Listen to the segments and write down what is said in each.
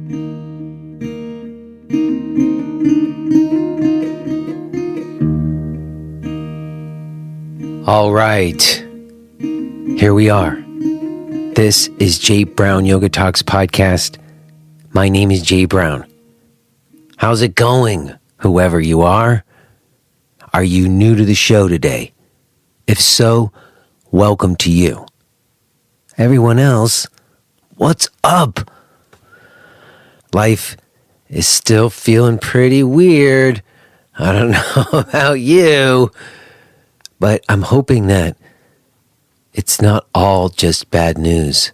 All right, here we are. This is Jay Brown Yoga Talks podcast. My name is Jay Brown. How's it going, whoever you are? Are you new to the show today? If so, welcome to you. Everyone else, what's up? Life is still feeling pretty weird. I don't know about you, but I'm hoping that it's not all just bad news.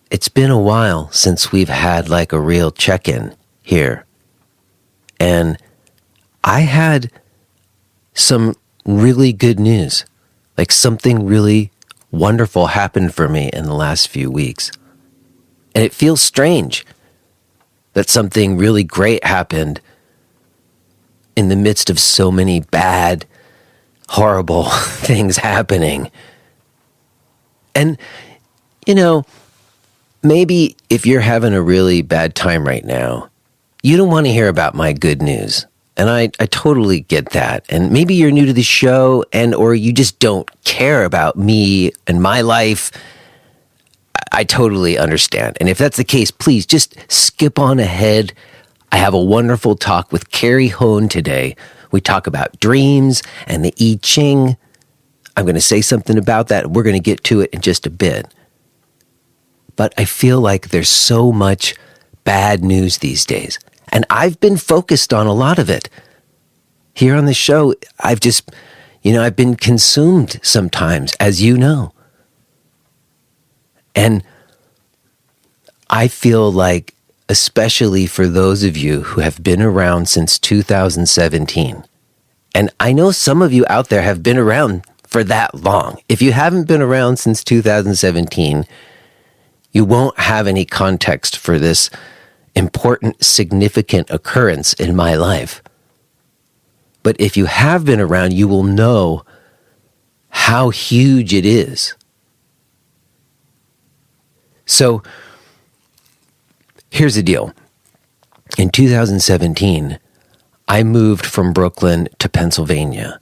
It's been a while since we've had like a real check-in here. And I had some really good news. Like something really wonderful happened for me in the last few weeks. And it feels strange that something really great happened in the midst of so many bad, horrible things happening. And, maybe if you're having a really bad time right now, you don't want to hear about my good news. And I totally get that. And maybe you're new to the show or you just don't care about me and my life. I totally understand. And if that's the case, please just skip on ahead. I have a wonderful talk with Kari Hohne today. We talk about dreams and the I Ching. I'm going to say something about that. We're going to get to it in just a bit. But I feel like there's so much bad news these days. And I've been focused on a lot of it. Here on the show, I've just, I've been consumed sometimes, as you know. And I feel like, especially for those of you who have been around since 2017, and I know some of you out there have been around for that long. If you haven't been around since 2017, you won't have any context for this important, significant occurrence in my life. But if you have been around, you will know how huge it is. So, here's the deal. In 2017, I moved from Brooklyn to Pennsylvania.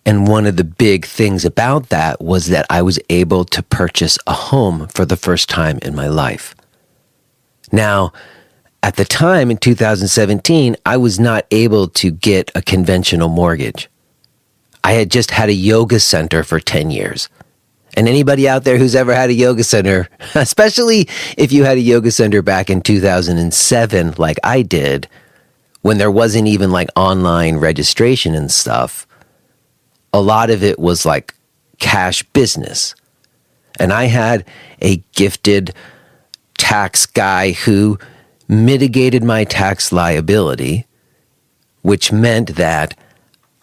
And one of the big things about that was that I was able to purchase a home for the first time in my life. Now, at the time in 2017, I was not able to get a conventional mortgage. I had just had a yoga center for 10 years. And anybody out there who's ever had a yoga center, especially if you had a yoga center back in 2007 like I did, when there wasn't even like online registration and stuff, a lot of it was like cash business. And I had a gifted tax guy who mitigated my tax liability, which meant that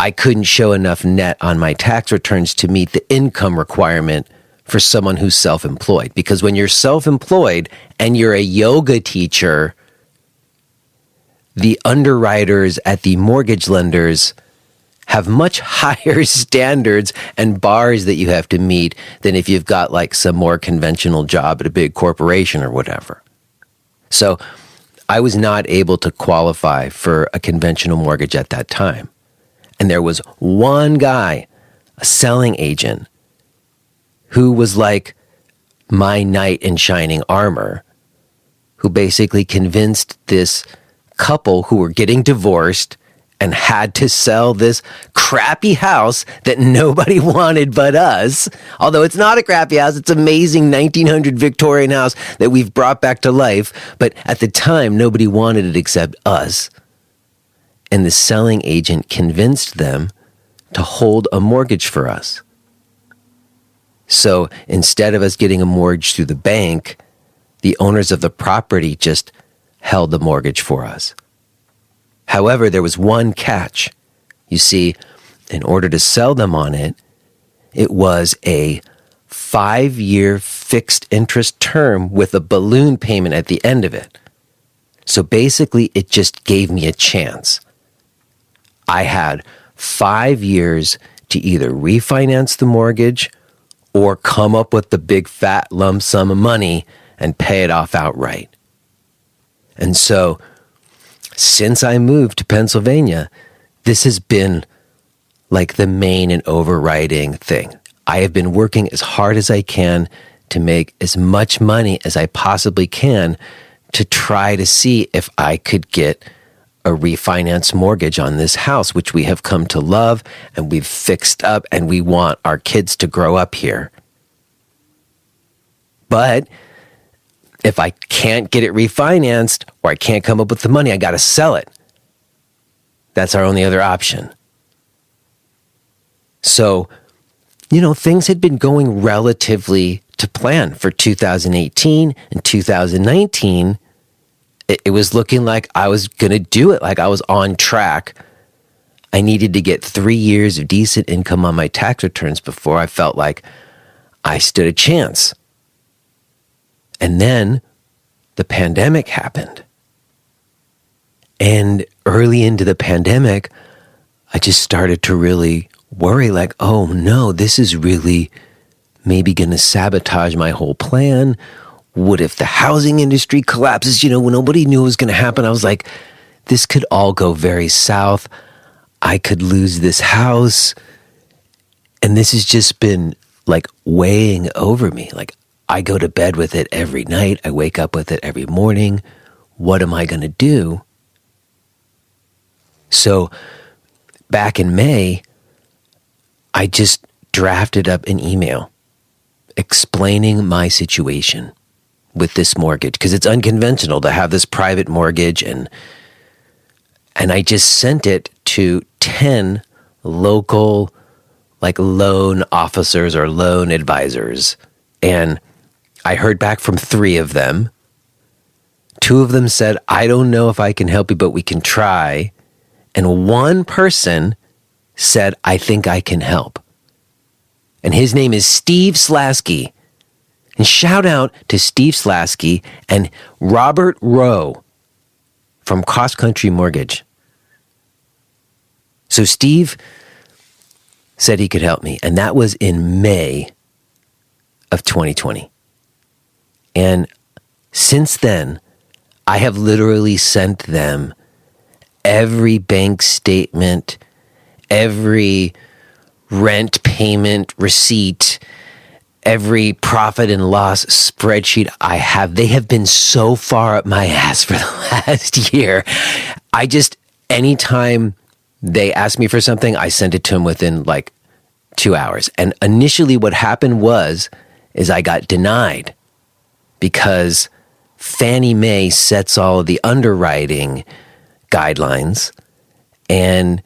I couldn't show enough net on my tax returns to meet the income requirement for someone who's self-employed. Because when you're self-employed and you're a yoga teacher, the underwriters at the mortgage lenders have much higher standards and bars that you have to meet than if you've got like some more conventional job at a big corporation or whatever. So I was not able to qualify for a conventional mortgage at that time. And there was one guy, a selling agent, who was like my knight in shining armor, who basically convinced this couple who were getting divorced and had to sell this crappy house that nobody wanted but us. Although it's not a crappy house, it's an amazing 1900 Victorian house that we've brought back to life. But at the time, nobody wanted it except us. And the selling agent convinced them to hold a mortgage for us. So instead of us getting a mortgage through the bank, the owners of the property just held the mortgage for us. However, there was one catch. You see, in order to sell them on it, it was a 5-year fixed interest term with a balloon payment at the end of it. So basically, it just gave me a chance. I had 5 years to either refinance the mortgage or come up with the big fat lump sum of money and pay it off outright. And so since I moved to Pennsylvania, this has been like the main and overriding thing. I have been working as hard as I can to make as much money as I possibly can to try to see if I could get a refinance mortgage on this house, which we have come to love and we've fixed up, and we want our kids to grow up here. But if I can't get it refinanced or I can't come up with the money, I got to sell it. That's our only other option. So, things had been going relatively to plan for 2018 and 2019. It was looking like I was going to do it, like I was on track. I needed to get 3 years of decent income on my tax returns before I felt like I stood a chance. And then the pandemic happened. And early into the pandemic, I just started to really worry, like, oh no, this is really maybe going to sabotage my whole plan. What if the housing industry collapses? When nobody knew it was going to happen, I was like, this could all go very south. I could lose this house. And this has just been like weighing over me. Like, I go to bed with it every night. I wake up with it every morning. What am I going to do? So back in May, I just drafted up an email explaining my situation with this mortgage, because it's unconventional to have this private mortgage, and I just sent it to 10 local loan officers or loan advisors, and I heard back from 3 of them. 2 of them said, I don't know if I can help you, but we can try. And 1 person said, I think I can help. And his name is Steve Slasky. And shout out to Steve Slasky and Robert Rowe from Cross Country Mortgage. So Steve said he could help me. And that was in May of 2020. And since then, I have literally sent them every bank statement, every rent payment receipt, every profit and loss spreadsheet I have. They have been so far up my ass for the last year. Anytime they ask me for something, I send it to them within 2 hours. And initially what happened is I got denied because Fannie Mae sets all of the underwriting guidelines, and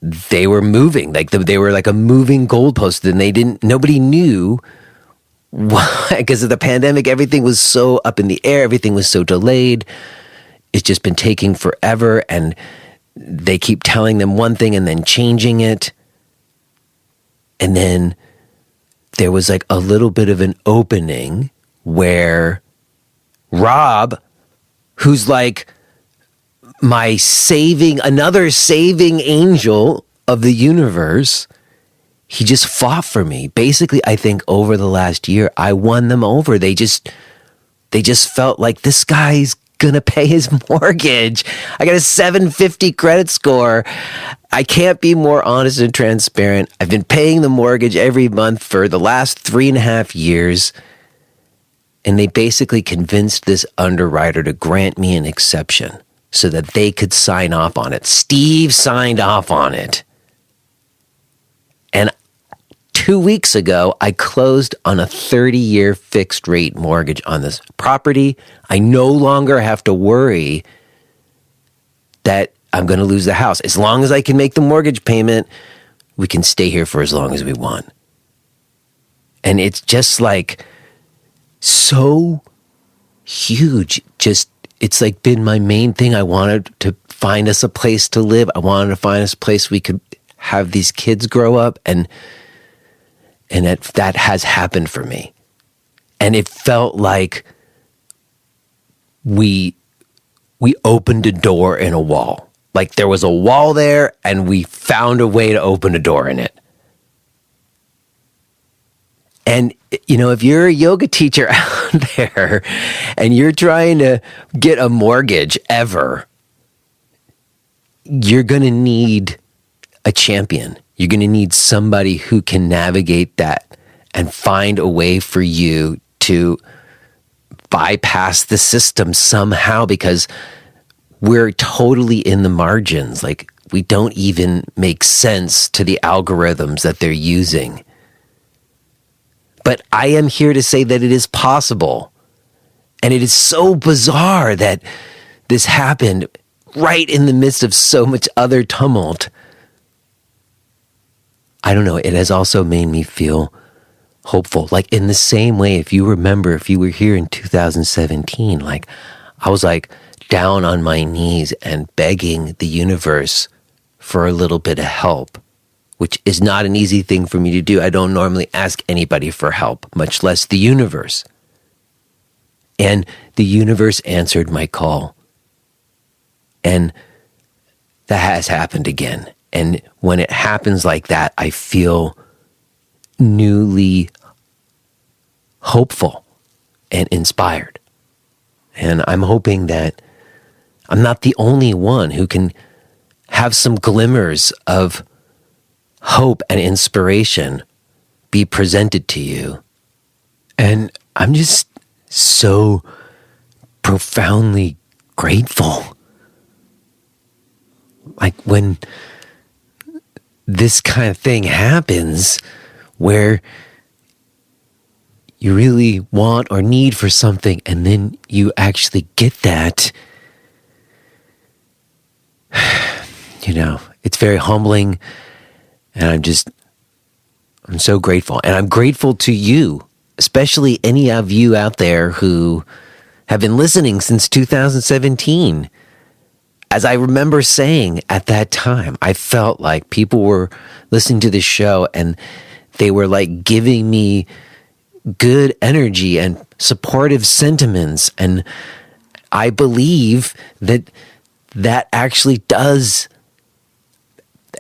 they were moving. They were like a moving goalpost, and nobody knew why, because of the pandemic. Everything was so up in the air. Everything was so delayed. It's just been taking forever, and they keep telling them one thing and then changing it. And then there was a little bit of an opening where Rob, who's another saving angel of the universe, he just fought for me. Basically, I think over the last year, I won them over. They just felt like this guy's gonna pay his mortgage. I got a 750 credit score. I can't be more honest and transparent. I've been paying the mortgage every month for the last 3.5 years. And they basically convinced this underwriter to grant me an exception so that they could sign off on it. Steve signed off on it. And 2 weeks ago, I closed on a 30-year fixed rate mortgage on this property. I no longer have to worry that I'm going to lose the house. As long as I can make the mortgage payment, we can stay here for as long as we want. And it's just so huge. It's been my main thing. I wanted to find us a place to live. I wanted to find us a place we could have these kids grow up, and that has happened for me. And it felt like we opened a door in a wall. Like there was a wall there, and we found a way to open a door in it. And, if you're a yoga teacher out there and you're trying to get a mortgage ever, you're going to need a champion. You're going to need somebody who can navigate that and find a way for you to bypass the system somehow, because we're totally in the margins. Like, we don't even make sense to the algorithms that they're using. But I am here to say that it is possible. And it is so bizarre that this happened right in the midst of so much other tumult. I don't know, it has also made me feel hopeful. Like, in the same way, if you remember, if you were here in 2017, like, I was like down on my knees and begging the universe for a little bit of help, which is not an easy thing for me to do. I don't normally ask anybody for help, much less the universe. And the universe answered my call. And that has happened again. And when it happens like that, I feel newly hopeful and inspired. And I'm hoping that I'm not the only one who can have some glimmers of hope and inspiration be presented to you. And I'm just so profoundly grateful. Like, when this kind of thing happens, where you really want or need for something and then you actually get that, it's very humbling. And I'm so grateful. And I'm grateful to you, especially any of you out there who have been listening since 2017. As I remember saying at that time, I felt like people were listening to this show and they were like giving me good energy and supportive sentiments. And I believe that actually does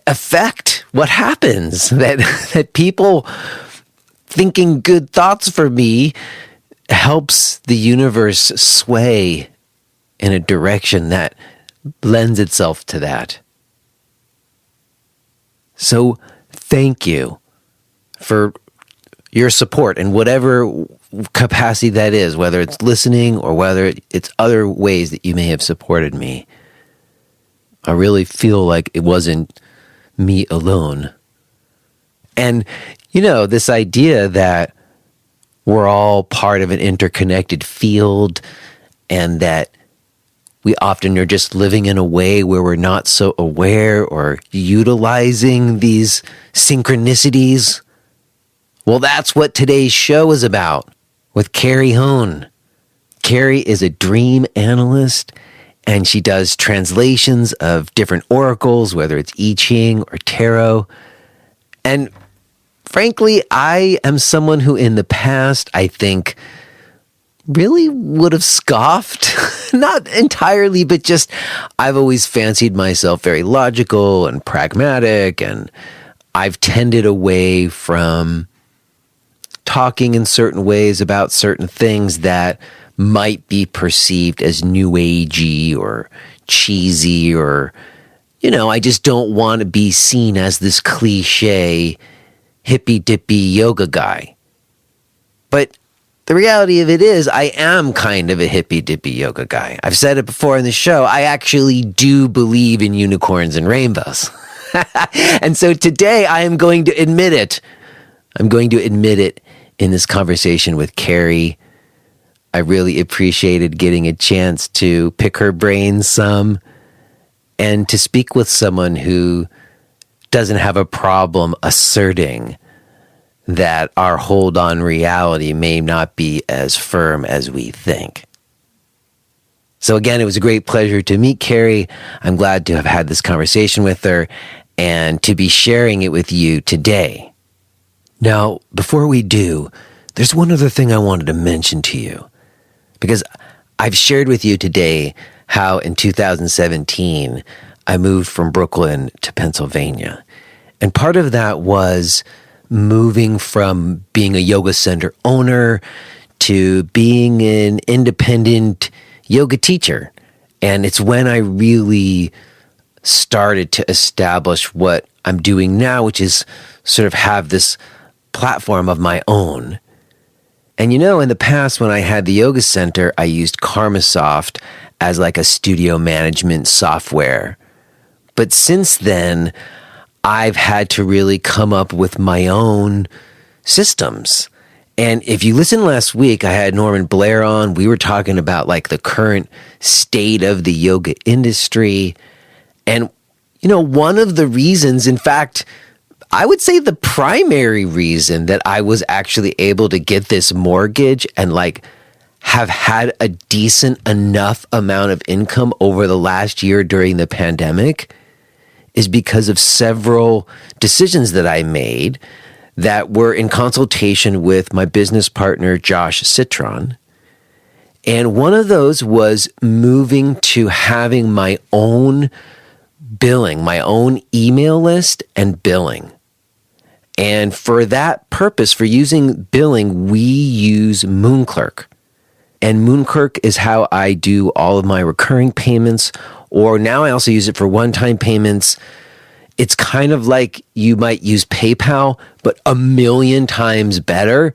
affect what happens. That people thinking good thoughts for me helps the universe sway in a direction that lends itself to that. So thank you for your support in whatever capacity that is, whether it's listening or whether it's other ways that you may have supported me. I really feel like it wasn't me alone. And, this idea that we're all part of an interconnected field and that we often are just living in a way where we're not so aware or utilizing these synchronicities. Well, that's what today's show is about with Kari Hohne. Kari is a dream analyst, and she does translations of different oracles, whether it's I Ching or tarot. And frankly, I am someone who in the past, I think, really would have scoffed. Not entirely, but just I've always fancied myself very logical and pragmatic, and I've tended away from talking in certain ways about certain things that might be perceived as new agey or cheesy, or, I just don't want to be seen as this cliche hippy-dippy yoga guy. But the reality of it is, I am kind of a hippy-dippy yoga guy. I've said it before in the show, I actually do believe in unicorns and rainbows. And so today I am going to admit it. I'm going to admit it in this conversation with Kari. I really appreciated getting a chance to pick her brains some and to speak with someone who doesn't have a problem asserting that our hold on reality may not be as firm as we think. So again, it was a great pleasure to meet Kari. I'm glad to have had this conversation with her and to be sharing it with you today. Now, before we do, there's one other thing I wanted to mention to you, because I've shared with you today how in 2017 I moved from Brooklyn to Pennsylvania. And part of that was moving from being a yoga center owner to being an independent yoga teacher. And it's when I really started to establish what I'm doing now, which is sort of have this platform of my own. And in the past when I had the yoga center, I used KarmaSoft as like a studio management software. But since then, I've had to really come up with my own systems. And if you listened last week, I had Norman Blair on. We were talking about like the current state of the yoga industry. And, one of the reasons, in fact, I would say the primary reason that I was actually able to get this mortgage and like have had a decent enough amount of income over the last year during the pandemic is because of several decisions that I made that were in consultation with my business partner, Josh Citron. And one of those was moving to having my own billing, my own email list and billing. And for that purpose, for using billing, we use Moonclerk. And Moonclerk is how I do all of my recurring payments, or now I also use it for one-time payments. It's kind of like you might use PayPal, but a million times better.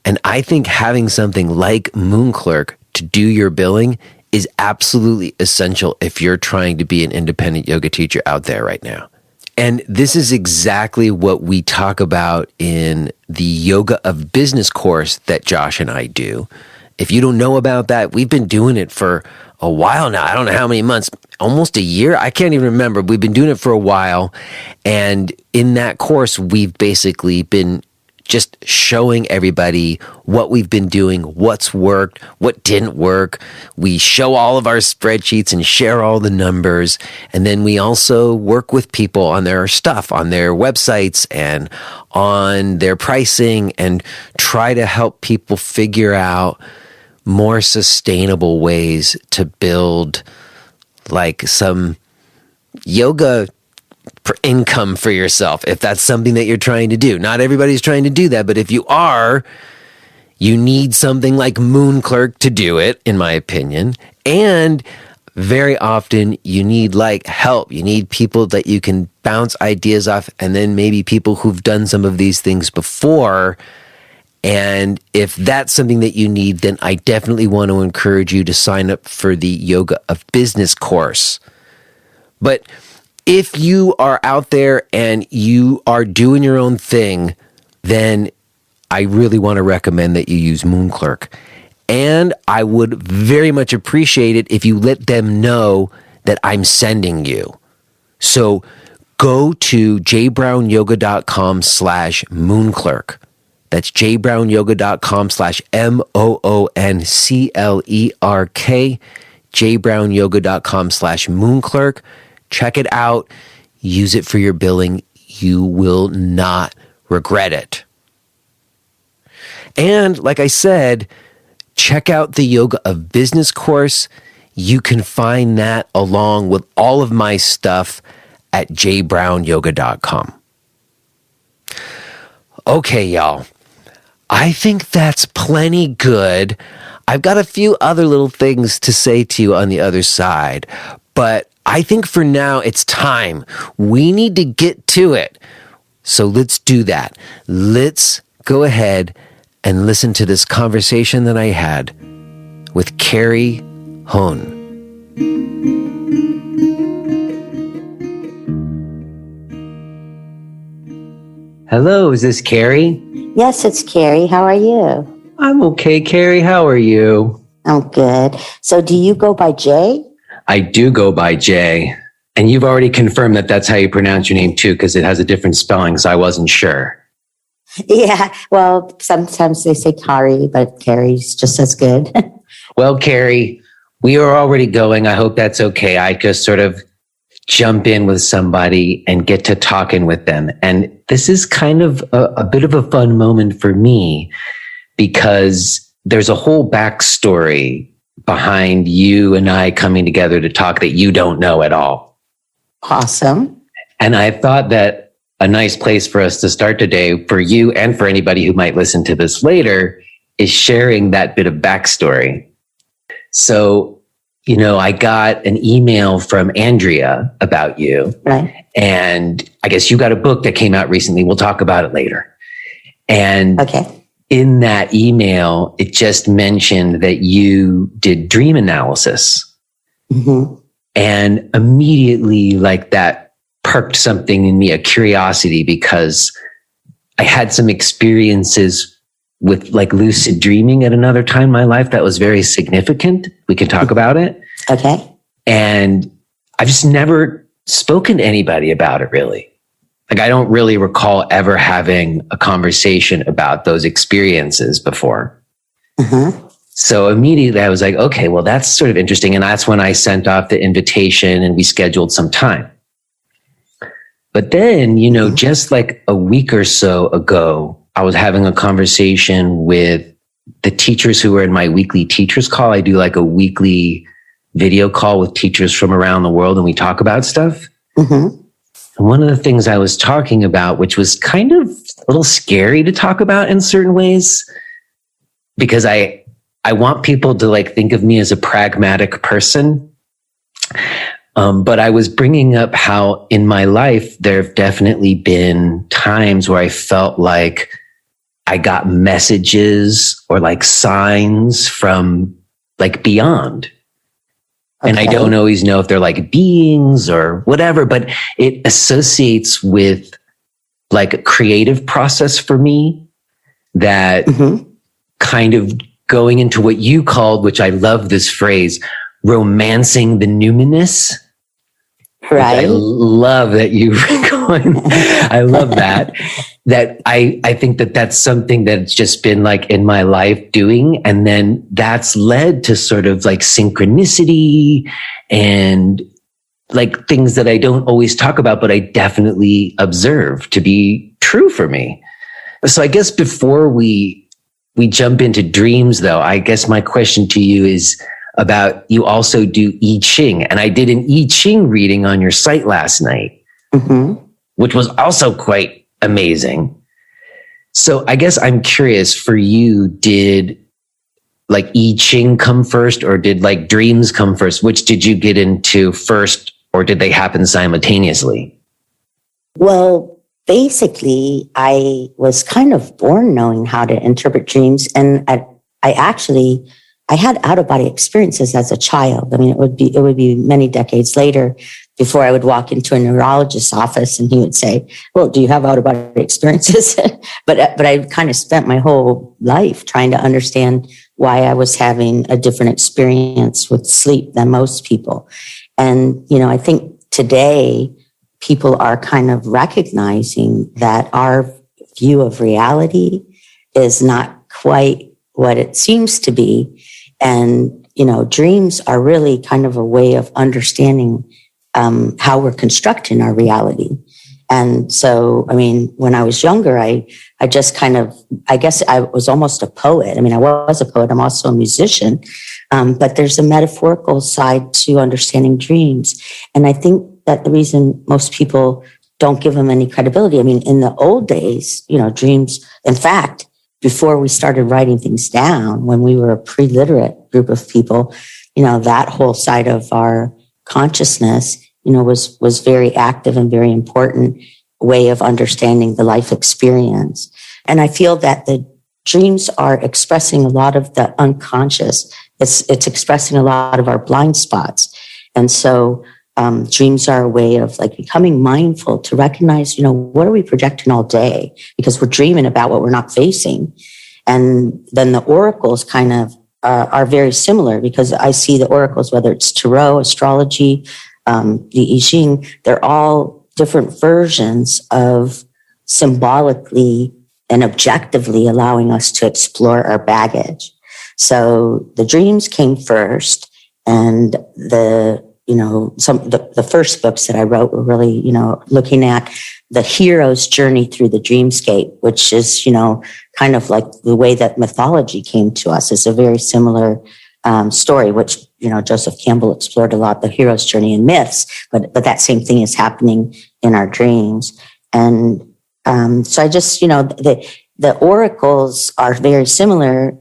And I think having something like Moonclerk to do your billing is absolutely essential if you're trying to be an independent yoga teacher out there right now. And this is exactly what we talk about in the Yoga of Business course that Josh and I do. If you don't know about that, we've been doing it for a while now. I don't know how many months, almost a year. I can't even remember. We've been doing it for a while. And in that course, we've basically been just showing everybody what we've been doing, what's worked, what didn't work. We show all of our spreadsheets and share all the numbers. And then we also work with people on their stuff, on their websites and on their pricing, and try to help people figure out more sustainable ways to build like some yoga income for yourself, if that's something that you're trying to do. Not everybody's trying to do that, but if you are, you need something like Moonclerk to do it, in my opinion. And very often you need like help. You need people that you can bounce ideas off, and then maybe people who've done some of these things before. And if that's something that you need, then I definitely want to encourage you to sign up for the Yoga of Business course. But if you are out there and you are doing your own thing, then I really want to recommend that you use Moonclerk. And I would very much appreciate it if you let them know that I'm sending you. So go to jbrownyoga.com/Moonclerk. That's jbrownyoga.com/MOONCLERK, jbrownyoga.com/Moonclerk. Check it out. Use it for your billing. You will not regret it. And like I said, check out the Yoga of Business course. You can find that along with all of my stuff at jbrownyoga.com. Okay, y'all. I think that's plenty good. I've got a few other little things to say to you on the other side, but I think for now it's time. We need to get to it. So let's do that. Let's go ahead and listen to this conversation that I had with Kari Hohne. Hello, is this Kari? Yes, it's Kari. How are you? I'm okay, Kari. How are you? I'm good. So do you go by Jay? I do go by Jay. And you've already confirmed that that's how you pronounce your name too, because it has a different spelling, so I wasn't sure. Yeah, well, sometimes they say Kari, but Kari's just as good. Well, Kari, we are already going. I hope that's okay. I just sort of jump in with somebody and get to talking with them. And this is kind of a bit of a fun moment for me because there's a whole backstory behind you and I coming together to talk that you don't know at all. Awesome. And I thought that a nice place for us to start today for you and for anybody who might listen to this later is sharing that bit of backstory. So, I got an email from Andrea about you. Right. And I guess you got a book that came out recently. We'll talk about it later. And okay. In that email, it just mentioned that you did dream analysis. Mm-hmm. And immediately, like, that perked something in me, a curiosity, because I had some experiences with like lucid dreaming at another time in my life that was very significant. We can talk about it. Okay. And I've just never spoken to anybody about it, really. Like, I don't really recall ever having a conversation about those experiences before. Mm-hmm. So immediately I was like, okay, well, that's sort of interesting. And that's when I sent off the invitation and we scheduled some time. But then, just like a week or so ago, I was having a conversation with the teachers who were in my weekly teachers call. I do like a weekly video call with teachers from around the world and we talk about stuff. Mm-hmm. And one of the things I was talking about, which was kind of a little scary to talk about in certain ways, because I want people to like think of me as a pragmatic person. But I was bringing up how in my life, there have definitely been times where I felt like I got messages or like signs from like beyond. Okay. And I don't always know if they're like beings or whatever, but it associates with like a creative process for me that kind of going into what you called, which I love this phrase, romancing the numinous. Right. I love that you going. I love that. That I think that that's something that's just been like in my life doing. And then that's led to sort of like synchronicity and like things that I don't always talk about, but I definitely observe to be true for me. So I guess before we jump into dreams though, I guess my question to you is about, you also do I Ching. And I did an I Ching reading on your site last night, which was also quite amazing. So I guess I'm curious for you, did like I Ching come first or did like dreams come first? Which did you get into first or did they happen simultaneously? Well, basically, I was kind of born knowing how to interpret dreams. And I had out-of-body experiences as a child. I mean, it would be many decades later before I would walk into a neurologist's office and he would say, well, do you have out-of-body experiences? but I kind of spent my whole life trying to understand why I was having a different experience with sleep than most people. And, I think today people are kind of recognizing that our view of reality is not quite what it seems to be. And, dreams are really kind of a way of understanding how we're constructing our reality. And so, I mean, when I was younger, I just kind of, I guess I was almost a poet. I mean, I was a poet. I'm also a musician. But there's a metaphorical side to understanding dreams. And I think that the reason most people don't give them any credibility, I mean, in the old days, dreams, in fact, before we started writing things down, when we were a pre-literate group of people, that whole side of our consciousness, was very active and very important way of understanding the life experience. And I feel that the dreams are expressing a lot of the unconscious. It's expressing a lot of our blind spots. And so dreams are a way of like becoming mindful to recognize, what are we projecting all day? Because we're dreaming about what we're not facing. And then the oracles kind of are very similar because I see the oracles, whether it's tarot, astrology, the I Ching, they're all different versions of symbolically and objectively allowing us to explore our baggage. So the dreams came first, and the first books that I wrote were really, looking at the hero's journey through the dreamscape, which is, kind of like the way that mythology came to us. Is a very similar story, which, Joseph Campbell explored a lot, the hero's journey in myths, but that same thing is happening in our dreams. And so I just, the oracles are very similar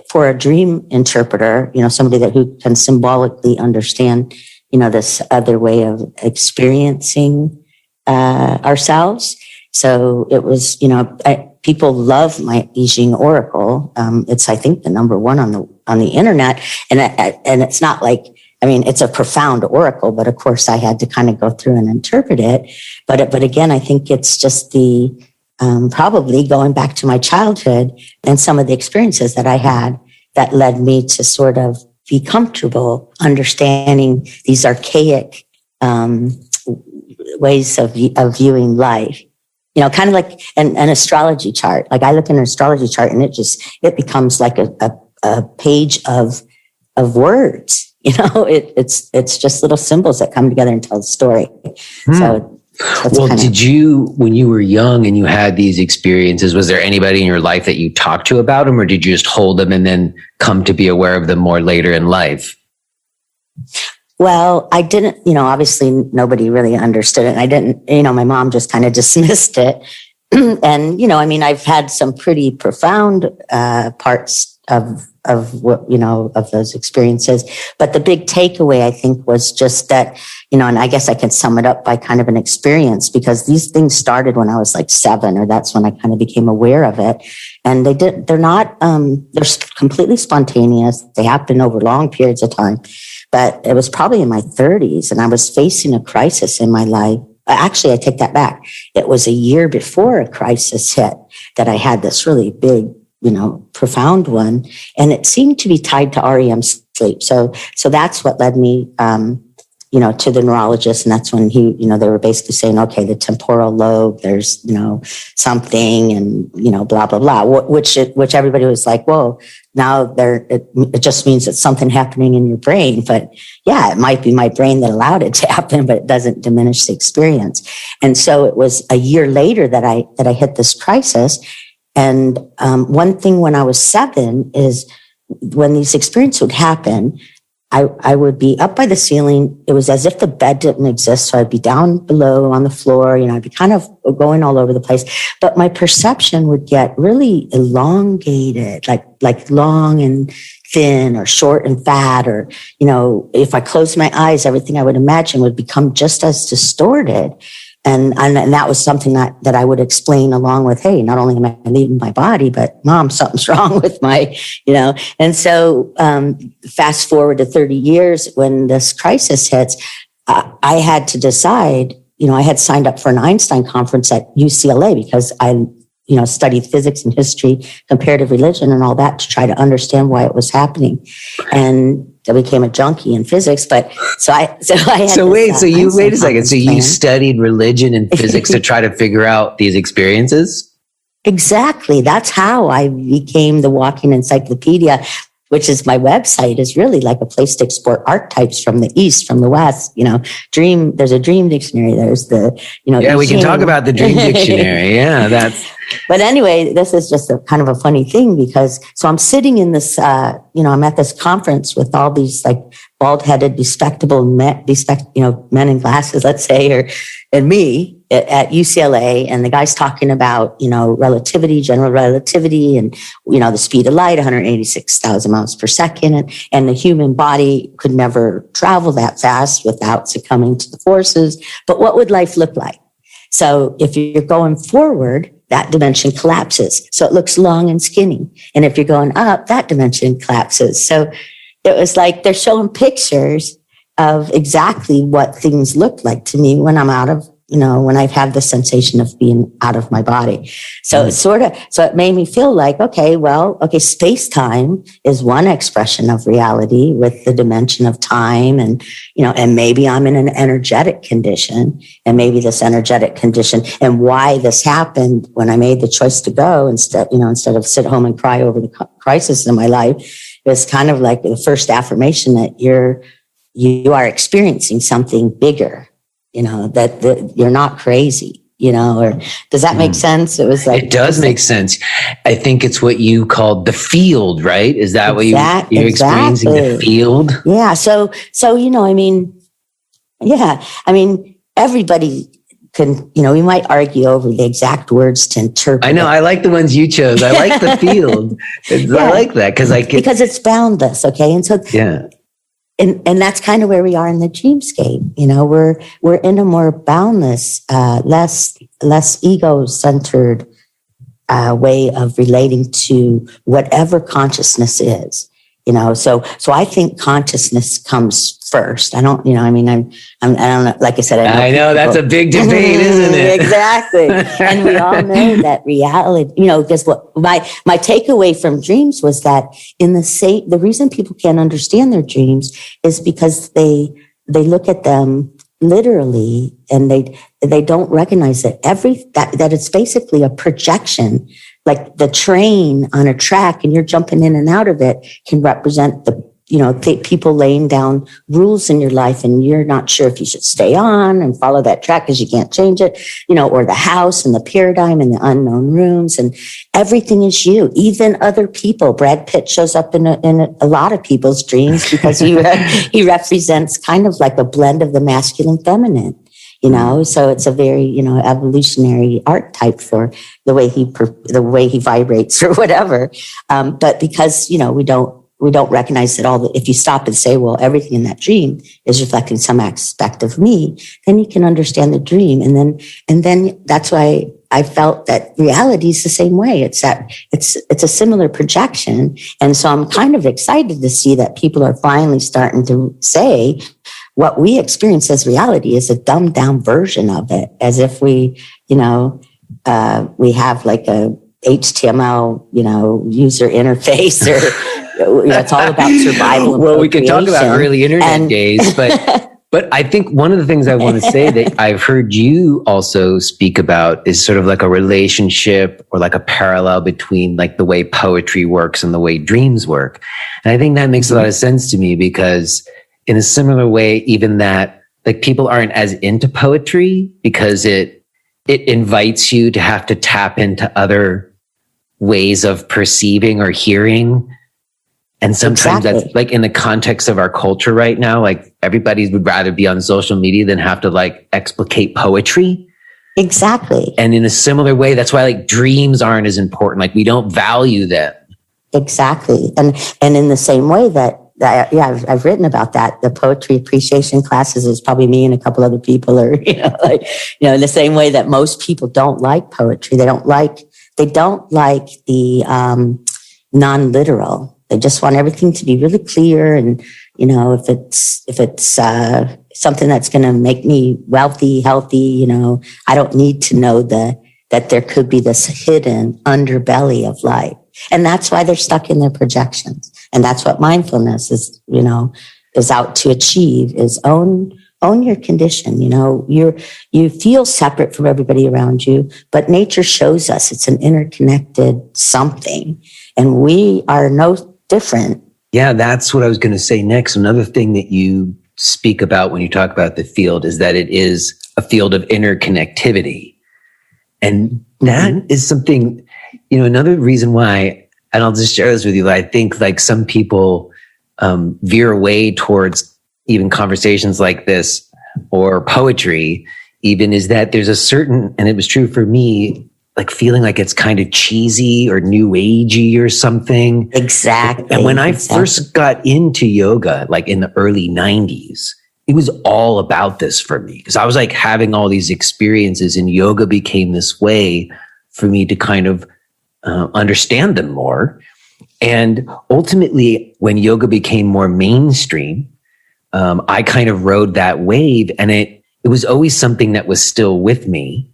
for a dream interpreter, somebody who can symbolically understand, this other way of experiencing ourselves. So it was, people love my I Ching oracle. It's, I think, the number one on the internet, and it's not like, it's a profound oracle, but of course I had to kind of go through and interpret it. But again, I think it's just the probably going back to my childhood and some of the experiences that I had that led me to sort of be comfortable understanding these archaic ways of viewing life. Kind of like an astrology chart. Like I look at an astrology chart and it becomes like a page of words. It's just little symbols that come together and tell the story. So did you, when you were young and you had these experiences, was there anybody in your life that you talked to about them, or did you just hold them and then come to be aware of them more later in life? Well, I didn't, obviously nobody really understood it. And I didn't, my mom just kind of dismissed it. And, I've had some pretty profound parts of what, of those experiences. But the big takeaway, I think, was just that, and I guess I can sum it up by kind of an experience, because these things started when I was like 7, or that's when I kind of became aware of it. And they're not, they're completely spontaneous. They happen over long periods of time. But it was probably in my 30s, and I was facing a crisis in my life. Actually, I take that back. It was a year before a crisis hit that I had this really big, profound one, and it seemed to be tied to REM sleep. So that's what led me, to the neurologist, and that's when they were basically saying, okay, the temporal lobe, there's, something, and blah blah blah, which everybody was like, whoa. Now it just means it's something happening in your brain. But yeah, it might be my brain that allowed it to happen, but it doesn't diminish the experience. And so it was a year later that I hit this crisis. And one thing when I was 7 is when these experiences would happen, I would be up by the ceiling. It was as if the bed didn't exist. So I'd be down below on the floor, I'd be kind of going all over the place, but my perception would get really elongated, like long and thin, or short and fat, or, if I closed my eyes, everything I would imagine would become just as distorted. And that was something that I would explain along with, hey, not only am I leaving my body, but Mom, something's wrong with my, And so fast forward to 30 years, when this crisis hits, I had to decide, I had signed up for an Einstein conference at UCLA because I, studied physics and history, comparative religion and all that to try to understand why it was happening. And I became a junkie in physics, but wait a second. So you studied religion and physics to try to figure out these experiences? Exactly. That's how I became the walking encyclopedia, which is my website, is really like a place to explore archetypes from the East, from the West, there's a dream dictionary. There's the, yeah, we can talk about the dream dictionary. Yeah. But anyway, this is just a kind of a funny thing, because so I'm sitting in this, I'm at this conference with all these like bald-headed, bespectable men, men in glasses, let's say, and me at UCLA, and the guy's talking about, relativity, general relativity, and, the speed of light, 186,000 miles per second, and the human body could never travel that fast without succumbing to the forces. But what would life look like? So if you're going forward, that dimension collapses. So it looks long and skinny. And if you're going up, that dimension collapses. So it was like they're showing pictures of exactly what things look like to me when I'm out of, when I've had the sensation of being out of my body. So it's so it made me feel like, okay, space-time is one expression of reality with the dimension of time. And, and maybe I'm in an energetic condition, and maybe this energetic condition, and why this happened when I made the choice to go instead of sit home and cry over the crisis in my life, is kind of like the first affirmation that you are experiencing something bigger. That you're not crazy, or does that make sense? It was like, it does make sense. I think it's what you called the field, right? Is that what you're experiencing, the field? Yeah. So, everybody we might argue over the exact words to interpret. I know. I like the ones you chose. I like the field. I like that because it's boundless. Okay. And so, yeah. And that's kind of where we are in the dreamscape. We're in a more boundless, less ego-centered way of relating to whatever consciousness is. So I think consciousness comes first. I don't know. Like I said, I know that's a big debate, isn't it? Exactly. And we all know that reality, because what my takeaway from dreams was that the reason people can't understand their dreams is because they look at them literally and they don't recognize that that it's basically a projection. Like the train on a track and you're jumping in and out of it can represent people laying down rules in your life and you're not sure if you should stay on and follow that track because you can't change it, or the house and the paradigm and the unknown rooms and everything is you, even other people. Brad Pitt shows up in a lot of people's dreams because he represents kind of like a blend of the masculine feminine. So it's a very, evolutionary archetype for the way he vibrates or whatever. But because, we don't recognize that if you stop and say, well, everything in that dream is reflecting some aspect of me, then you can understand the dream. And then that's why I felt that reality is the same way. It's a similar projection. And so I'm kind of excited to see that people are finally starting to say, what we experience as reality is a dumbed down version of it, as if we have like a HTML, user interface, or it's all about survival. Well, we could talk about early internet days, but I think one of the things I want to say that I've heard you also speak about is sort of like a relationship or like a parallel between like the way poetry works and the way dreams work. And I think that makes a lot of sense to me because in a similar way, even that like people aren't as into poetry because it invites you to have to tap into other ways of perceiving or hearing. And sometimes that's like in the context of our culture right now, like everybody would rather be on social media than have to like explicate poetry. Exactly. And in a similar way, that's why like dreams aren't as important. Like we don't value them. Exactly. And in the same way that I've written about that. The poetry appreciation classes is probably me and a couple other people are, in the same way that most people don't like poetry. They don't like the non-literal. They just want everything to be really clear. And, if it's something that's going to make me wealthy, healthy, I don't need to know that there could be this hidden underbelly of life. And that's why they're stuck in their projections. And that's what mindfulness is out to achieve, is own your condition. You feel separate from everybody around you, but nature shows us it's an interconnected something, and we are no different. Yeah, that's what I was going to say next. Another thing that you speak about when you talk about the field is that it is a field of interconnectivity. And that is something, another reason why, and I'll just share this with you, I think like some people veer away towards even conversations like this or poetry even, is that there's a certain, and it was true for me, like feeling like it's kind of cheesy or new agey or something. Exactly. And when I first got into yoga, like in the early 90s, it was all about this for me because I was like having all these experiences and yoga became this way for me to kind of understand them more. And ultimately, when yoga became more mainstream, I kind of rode that wave, and it was always something that was still with me,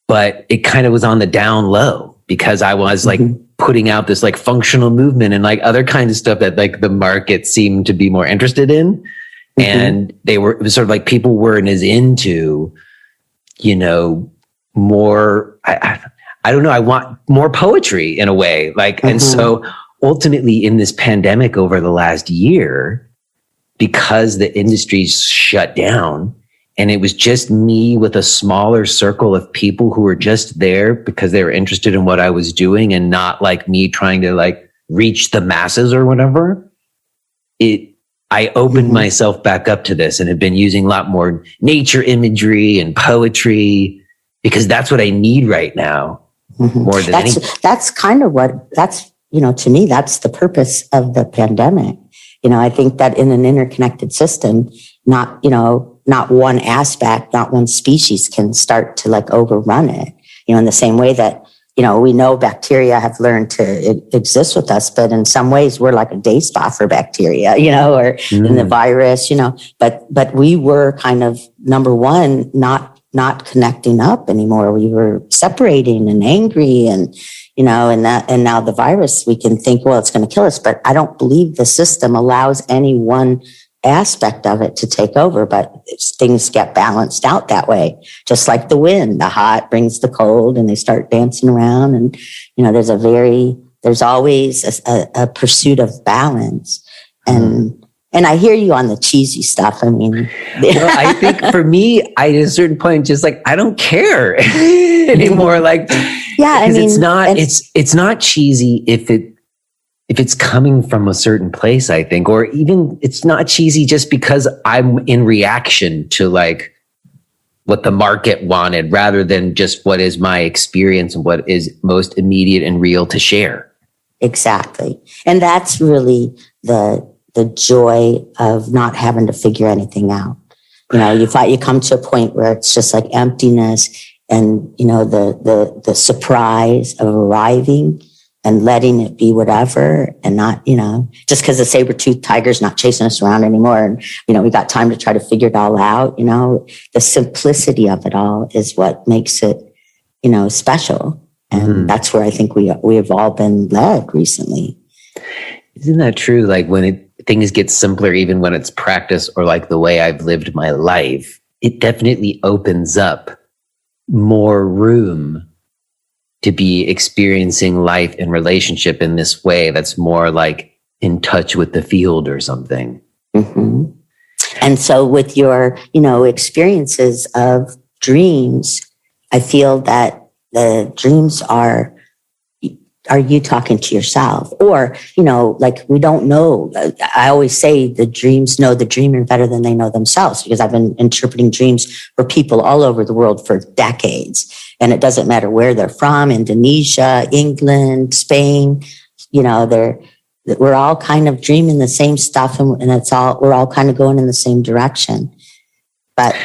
but it kind of was on the down low because I was like putting out this like functional movement and like other kinds of stuff that like the market seemed to be more interested in. And it was sort of like people weren't as into, more, I don't know. I want more poetry in a way. Like, and so ultimately in this pandemic over the last year, because the industry's shut down and it was just me with a smaller circle of people who were just there because they were interested in what I was doing and not like me trying to like reach the masses or whatever, I opened myself back up to this and have been using a lot more nature imagery and poetry because that's what I need right now more than anything. That's kind of to me, that's the purpose of the pandemic. I think that in an interconnected system, not one aspect, not one species can start to like overrun it, in the same way that, we know bacteria have learned to exist with us, but in some ways we're like a day spa for bacteria, or in the virus, but we were kind of number one, not connecting up anymore. We were separating and angry and now the virus, we can think, well, it's going to kill us, but I don't believe the system allows any one aspect of it to take over, but things get balanced out that way. Just like the wind, the hot brings the cold and they start dancing around. And, there's always a pursuit of balance. And I hear you on the cheesy stuff. I mean, I think for me, at a certain point, just like, I don't care anymore. Like, it's not cheesy if it's coming from a certain place, I think, or even it's not cheesy just because I'm in reaction to like what the market wanted rather than just what is my experience and what is most immediate and real to share. Exactly. And that's really the joy of not having to figure anything out. You come to a point where it's just like emptiness and, the surprise of arriving and letting it be whatever and not, just because the saber-toothed tiger's not chasing us around anymore. And, we got time to try to figure it all out. The simplicity of it all is what makes it, special. And that's where I think we have all been led recently. Isn't that true? Like when things get simpler, even when it's practice or like the way I've lived my life, it definitely opens up more room to be experiencing life and relationship in this way that's more like in touch with the field or something. And so with your, experiences of dreams, I feel that the dreams are you talking to yourself? Or, like we don't know. I always say the dreams know the dreamer better than they know themselves, because I've been interpreting dreams for people all over the world for decades. And it doesn't matter where they're from, Indonesia, England, Spain, we're all kind of dreaming the same stuff and we're all kind of going in the same direction. But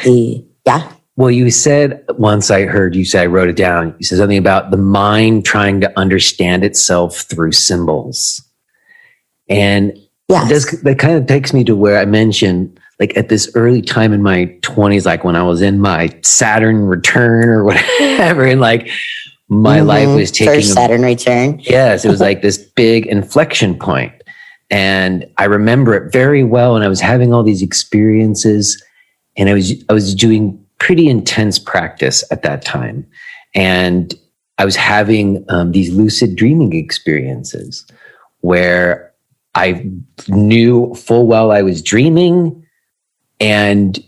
Well, you said once I heard you say, I wrote it down. You said something about the mind trying to understand itself through symbols. And that kind of takes me to where I mentioned, like at this early time in my 20s, like when I was in my Saturn return or whatever, and like my life was taking first Saturn return. Yes, it was like this big inflection point. And I remember it very well. And I was having all these experiences, and I was doing pretty intense practice at that time. And I was having these lucid dreaming experiences where I knew full well I was dreaming, and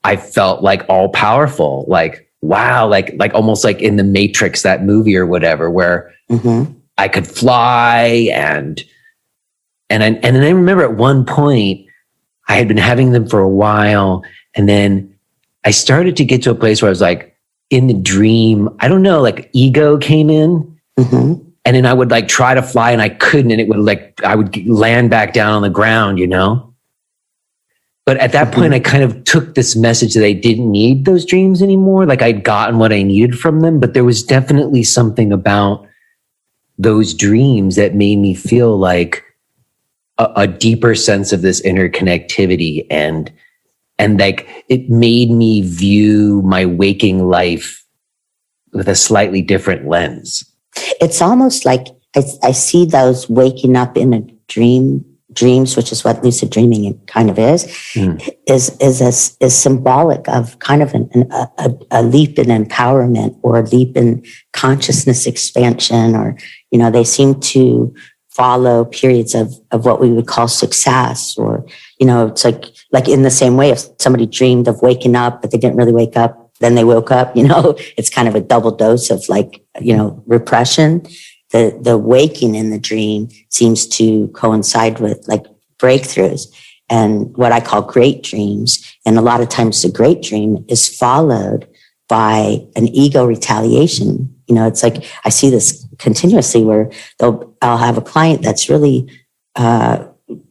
I felt like all powerful, like, wow, like almost like in the Matrix, that movie or whatever, where I could fly. And then I remember at one point I had been having them for a while, and then I started to get to a place where I was like in the dream, I don't know, like ego came in, and then I would like try to fly and I couldn't, and it would like, I would land back down on the ground, But at that point, I kind of took this message that I didn't need those dreams anymore. Like I'd gotten what I needed from them, but there was definitely something about those dreams that made me feel like a deeper sense of this interconnectivity, and like it made me view my waking life with a slightly different lens. It's almost like I see those waking up in a dreams, which is what lucid dreaming kind of is symbolic of kind of a leap in empowerment or a leap in consciousness expansion, or, they seem to follow periods of what we would call success, or, it's like in the same way, if somebody dreamed of waking up, but they didn't really wake up, then they woke up, it's kind of a double dose of like, repression. The waking in the dream seems to coincide with like breakthroughs. and what I call great dreams. And a lot of times the great dream is followed by an ego retaliation. It's like I see this continuously where I'll have a client that's really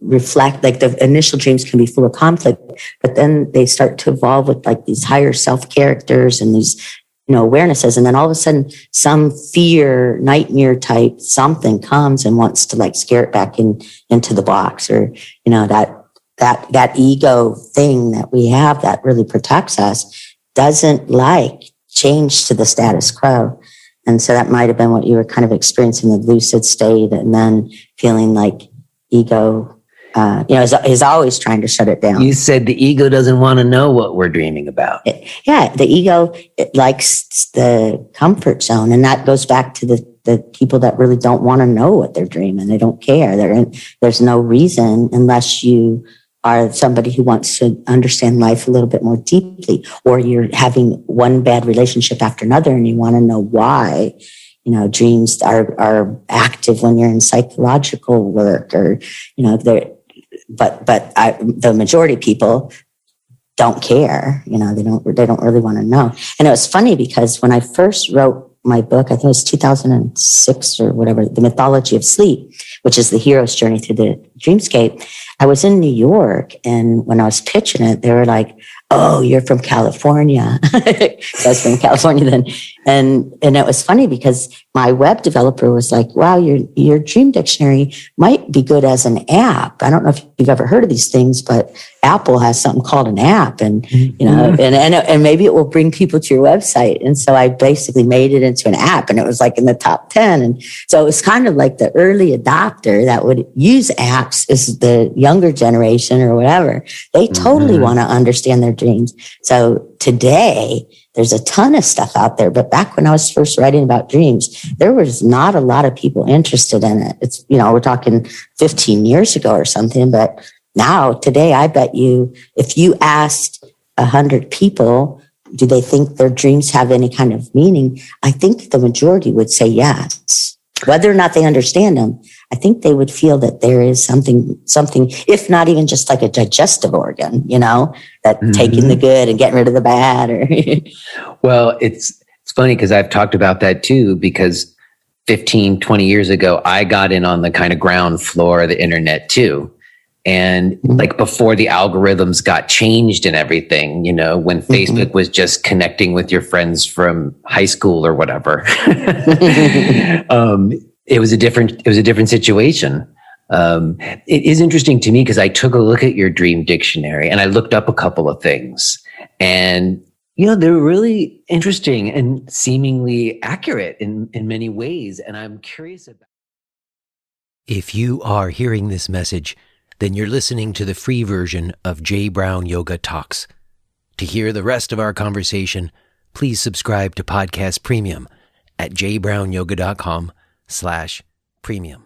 reflect, like the initial dreams can be full of conflict, but then they start to evolve with like these higher self characters and these awarenesses, and then all of a sudden some fear, nightmare type something comes and wants to like scare it back into the box, or that ego thing that we have that really protects us doesn't like change to the status quo. And so that might have been what you were kind of experiencing, the lucid state, and then feeling like ego is always trying to shut it down. You said the ego doesn't want to know what we're dreaming about. The ego, it likes the comfort zone. And that goes back to the people that really don't want to know what they're dreaming. They don't care. There's no reason unless you are somebody who wants to understand life a little bit more deeply, or you're having one bad relationship after another and you want to know why. Dreams are active when you're in psychological work, or the majority of people don't care. They don't really want to know. And it was funny because when I first wrote my book, I think it was 2006 or whatever, The Mythology of Sleep, which is the hero's journey through the dreamscape. I was in New York, and when I was pitching it, they were like, "Oh, you're from California." I was from California then. And it was funny because my web developer was like, "Wow, your dream dictionary might be good as an app." I don't know if you've ever heard of these things, but Apple has something called an app, and and maybe it will bring people to your website. And so I basically made it into an app, and it was like in the top 10. And so it was kind of like the early adopter that would use apps is the younger generation or whatever. They totally want to understand their dreams. So today there's a ton of stuff out there, but back when I was first writing about dreams, there was not a lot of people interested in it. It's, we're talking 15 years ago or something, but now today, I bet you, if you asked 100 people, do they think their dreams have any kind of meaning? I think the majority would say yes. Whether or not they understand them, I think they would feel that there is something, if not even just like a digestive organ, that taking the good and getting rid of the bad. Or Well, it's funny because I've talked about that too, because 15, 20 years ago, I got in on the kind of ground floor of the internet too. And like before the algorithms got changed and everything, when Facebook was just connecting with your friends from high school or whatever, it was a different situation. It is interesting to me because I took a look at your dream dictionary and I looked up a couple of things, and they're really interesting and seemingly accurate in many ways. And I'm curious about. If you are hearing this message, then you're listening to the free version of J. Brown Yoga Talks. To hear the rest of our conversation, please subscribe to Podcast Premium at jbrownyoga.com/premium.